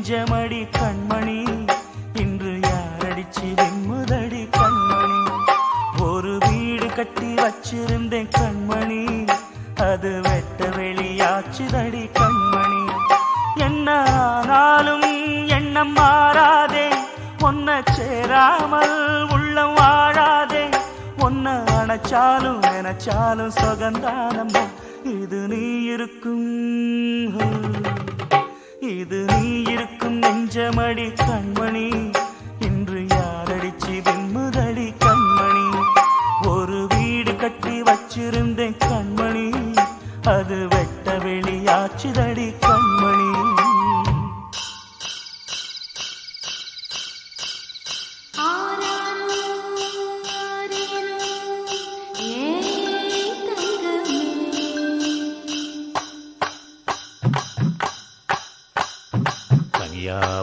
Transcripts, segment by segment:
நெஞ்சமடி கண்மணி இன்று யாரடிச்சு வெண்முதடி கண்மணி ஒரு வீடு கட்டி வச்சிருந்தேன் கண்மணி அது வெட்ட வெளியாச்சுதடி கண்மணி என்ன ஆனாலும் எண்ணம் மாறாதே ஒன்ன சேராமல் உள்ளம் வாழாதே ஒன்ன அணைச்சாலும் நினைச்சாலும் சுகந்தானம்மா இது நீ இருக்கும் நெஞ்சமடி கண்மணி இன்று யாரடிச்சு வெண்முதடி கண்மணி ஒரு வீடு கட்டி வச்சிருந்தேன் கண்மணி அது வெட்ட வெளியாச்சுதடி கண்மணி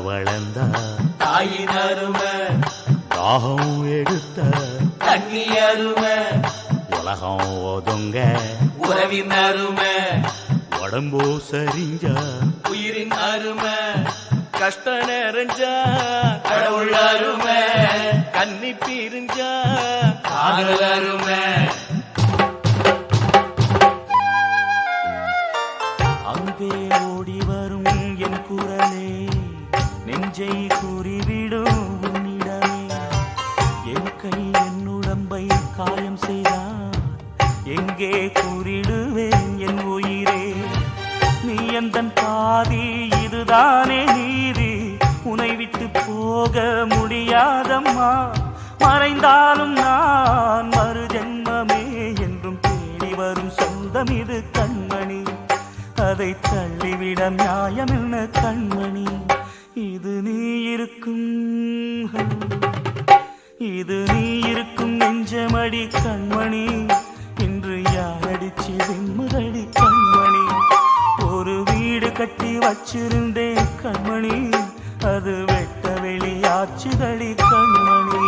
வளர்ந்த தாயின் அருமை தாகம் எடுத்த தண்ணி அருமை உலகம் ஒதுங்க உறவின் அருமை உடம்போ சரிஞ்சா உயிரின் அருமை கஷ்ட நிறைஞ்சா கடவுள் அருமை கன்னி பிரிஞ்சா காதல் அருமை அங்கே ஓடி வரும் என் குரலே நெஞ்சை கூறிவிடும் உன்னிடமே என் கை என் உடம்பை காயம் செய்தான் எங்கே கூறிடுவேன் என் உயிரே நீ எந்தன் பாதி இதுதானே நீதி உன்னை விட்டு போக முடியாதம்மா மறைந்தாலும் நான் மறு ஜென்மமே என்றும் தேடி வரும் சொந்தம் இது கண்மணி அதை தள்ளிவிட நியாயம் என்ன கண்மணி இது நீ இருக்கும் நெஞ்சமடி கண்மணி இன்று யாரடிச்சு வெண்முதடி கண்மணி ஒரு வீடு கட்டி வச்சிருந்தேன் கண்மணி அது வெட்ட வெளியாச்சுதடி கண்மணி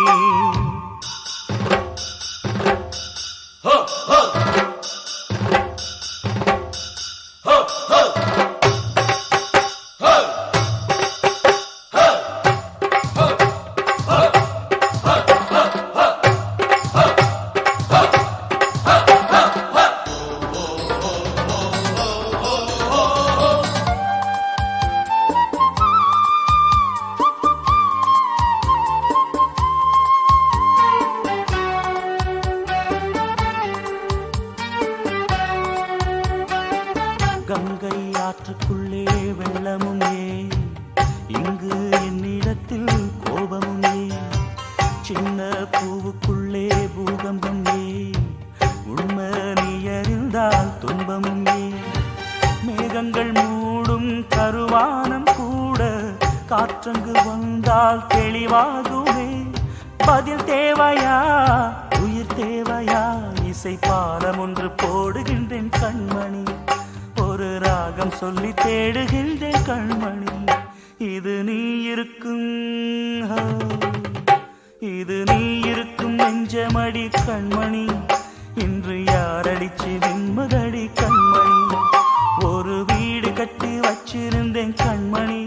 கங்கை ஆற்றுக்குள்ளே வெள்ளமும் ஏன் இங்கு என்னிடத்தில் கோபமும் ஏன் சின்ன பூவுக்குள்ளே பூகம்பம் ஏன் உண்மை நீ அறிந்தால் துன்பமும் ஏன் மேகங்கள் மூடும் கருவானம் கூட காற்றங்கு வந்தால் தெளிவாகுமே பதில் தேவையா உயிர் தேவையா இசை பாலம் ஒன்று போடுகின்றேன் கண்மணி ஒரு ராகம் சொல்லி தேடுகின்றேன் கண்மணி இது நீ இருக்கும் நெஞ்சமடி கண்மணி இன்று யாரடிச்சு வெண்முதடி கண்மணி ஒரு வீடு கட்டி வச்சிருந்தேன் கண்மணி